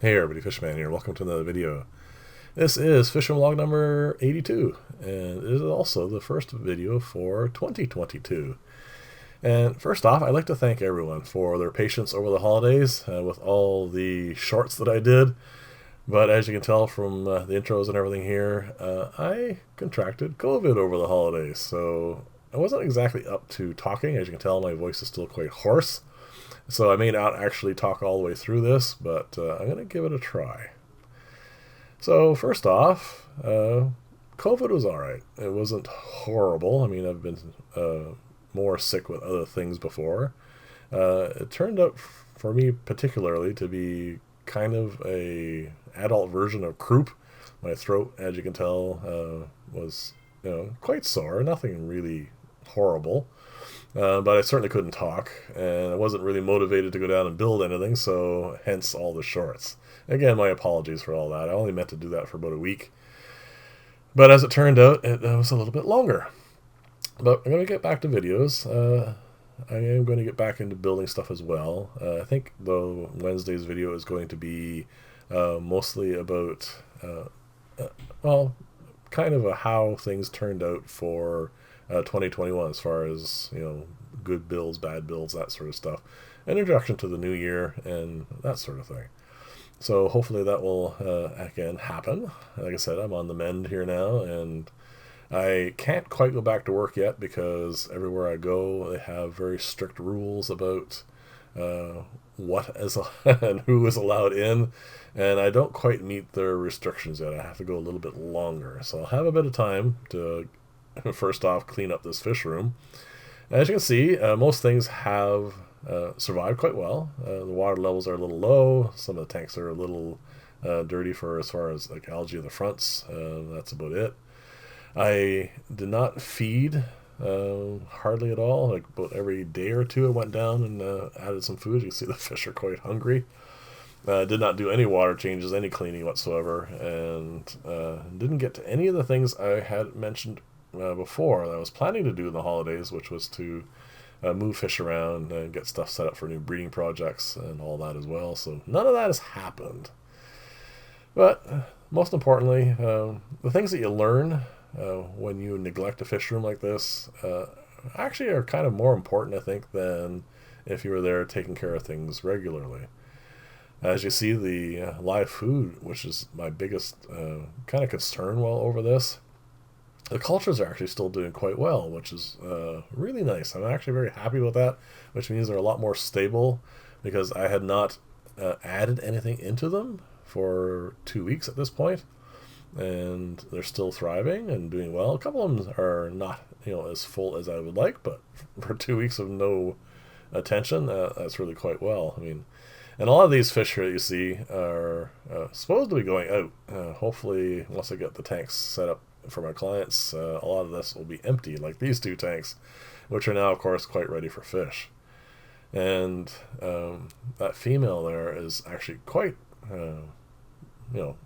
Hey everybody, Fishman here. Welcome to another video. This is Fishing Log number 82, and it is also the first video for 2022. And first off, I'd like to thank everyone for their patience over the holidays with all the shorts that I did. But as you can tell from the intros and everything here, I contracted COVID over the holidays, so I wasn't exactly up to talking. As you can tell, my voice is still quite hoarse. So I may not actually talk all the way through this, but I'm going to give it a try. So first off, COVID was alright. It wasn't horrible. I mean, I've been more sick with other things before. It turned out for me particularly to be kind of a adult version of croup. My throat, as you can tell, was quite sore. Nothing really horrible. But I certainly couldn't talk, and I wasn't really motivated to go down and build anything, so hence all the shorts. Again, my apologies for all that. I only meant to do that for about a week. But as it turned out, it was a little bit longer. But I'm going to get back to videos. I am going to get back into building stuff as well. I think, though, Wednesday's video is going to be mostly about, kind of how things turned out for 2021 as far as good builds, bad builds, that sort of stuff, an introduction to the new year and that sort of thing. So hopefully that will again happen. Like I said, I'm on the mend here now, and I can't quite go back to work yet because everywhere I go they have very strict rules about what is and who is allowed in, and I don't quite meet their restrictions yet. I have to go a little bit longer, so I'll have a bit of time to first off clean up this fish room. As you can see, most things have survived quite well. The water levels are a little low. Some of the tanks are a little dirty for as far as like algae in the fronts. That's about it. I did not feed hardly at all. Like about every day or two I went down and added some food. You can see the fish are quite hungry. Did not do any water changes, any cleaning whatsoever, and didn't get to any of the things I had mentioned before that I was planning to do in the holidays, which was to move fish around and get stuff set up for new breeding projects and all that as well. So none of that has happened. But most importantly, the things that you learn when you neglect a fish room like this actually are kind of more important, I think, than if you were there taking care of things regularly. As you see, the live food, which is my biggest kind of concern while over this, the cultures are actually still doing quite well, which is really nice. I'm actually very happy with that, which means they're a lot more stable because I had not added anything into them for 2 weeks at this point, and they're still thriving and doing well. A couple of them are not as full as I would like, but for 2 weeks of no attention, that's really quite well. I mean, and a lot of these fish here that you see are supposed to be going out. Hopefully, once I get the tanks set up for my clients, a lot of this will be empty, like these two tanks, which are now, of course, quite ready for fish. And that female there is actually quite,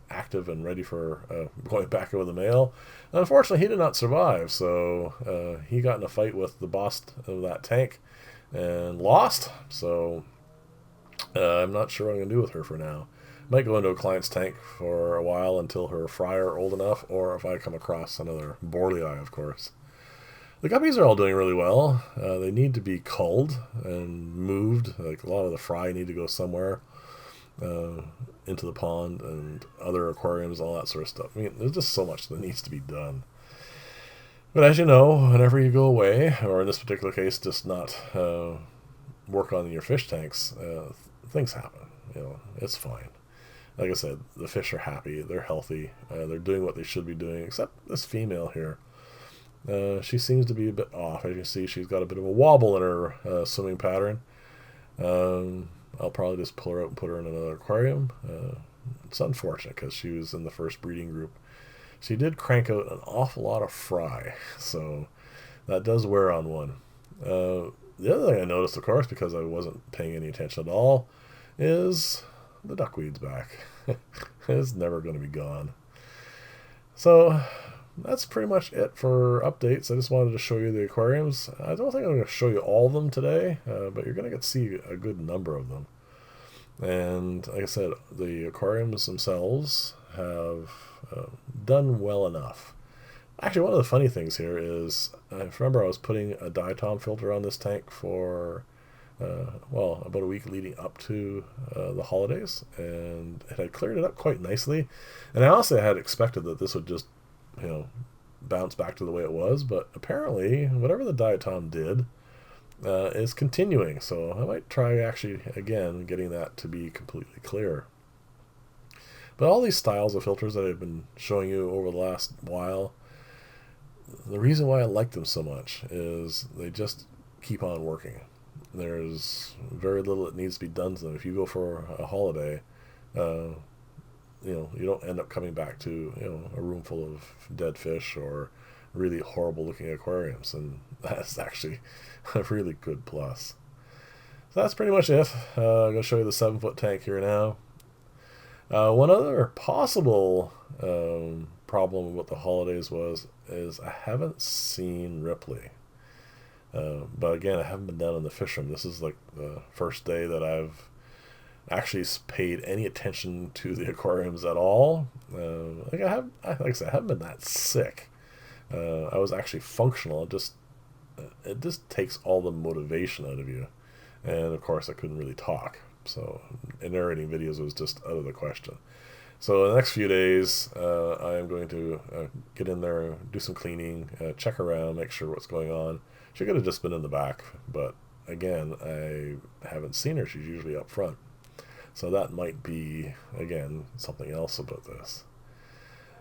active and ready for going back with the male. Unfortunately, he did not survive, so he got in a fight with the boss of that tank and lost. So I'm not sure what I'm going to do with her for now. Might go into a client's tank for a while until her fry are old enough, or if I come across another borlei, of course. The guppies are all doing really well. They need to be culled and moved. Like a lot of the fry need to go somewhere into the pond and other aquariums, all that sort of stuff. I mean, there's just so much that needs to be done. But as you know, whenever you go away, or in this particular case, just not work on your fish tanks, things happen. It's fine. Like I said, the fish are happy, they're healthy, they're doing what they should be doing, except this female here. She seems to be a bit off. As you can see, she's got a bit of a wobble in her swimming pattern. I'll probably just pull her out and put her in another aquarium. It's unfortunate because she was in the first breeding group. She did crank out an awful lot of fry, so that does wear on one. The other thing I noticed, of course, because I wasn't paying any attention at all, is the duckweed's back. It's never going to be gone. So that's pretty much it for updates. I just wanted to show you the aquariums. I don't think I'm going to show you all of them today, but you're going to get to see a good number of them. And like I said, the aquariums themselves have done well enough. Actually, one of the funny things here is I remember I was putting a diatom filter on this tank for well, about a week leading up to the holidays, and it had cleared it up quite nicely. And I honestly had expected that this would just, you know, bounce back to the way it was, but apparently, whatever the diatom did is continuing. So I might try actually again getting that to be completely clear. But all these styles of filters that I've been showing you over the last while, the reason why I like them so much is they just keep on working. There's very little that needs to be done to them. If you go for a holiday, you know, you don't end up coming back to, you know, a room full of dead fish or really horrible looking aquariums, and that's actually a really good plus. So that's pretty much it. I'm going to show you the 7-foot tank here now. One other possible problem with the holidays is I haven't seen Ripley. But again, I haven't been down in the fish room. This is like the first day that I've actually paid any attention to the aquariums at all. Like like I said, I haven't been that sick. I was actually functional. It just takes all the motivation out of you, and of course, I couldn't really talk. So narrating videos was just out of the question. So in the next few days, I am going to get in there, do some cleaning, check around, make sure what's going on. She could have just been in the back, but again, I haven't seen her. She's usually up front. So that might be, again, something else about this.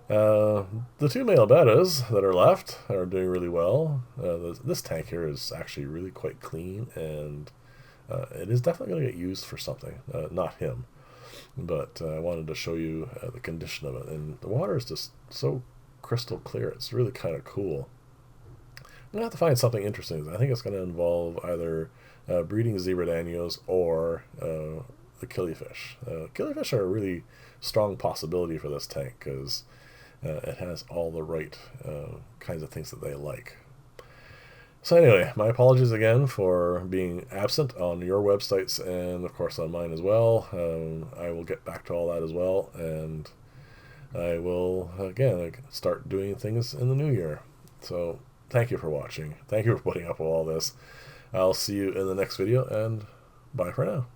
The two male bettas that are left are doing really well. This tank here is actually really quite clean, and it is definitely going to get used for something. Not him, but I wanted to show you the condition of it. And the water is just so crystal clear. It's really kind of cool. I'm going to have to find something interesting. I think it's going to involve either breeding zebra danios or the killifish. Killifish are a really strong possibility for this tank because it has all the right kinds of things that they like. So anyway, my apologies again for being absent on your websites and of course on mine as well. I will get back to all that as well, and I will again start doing things in the new year. So thank you for watching. Thank you for putting up with all this. I'll see you in the next video, and bye for now.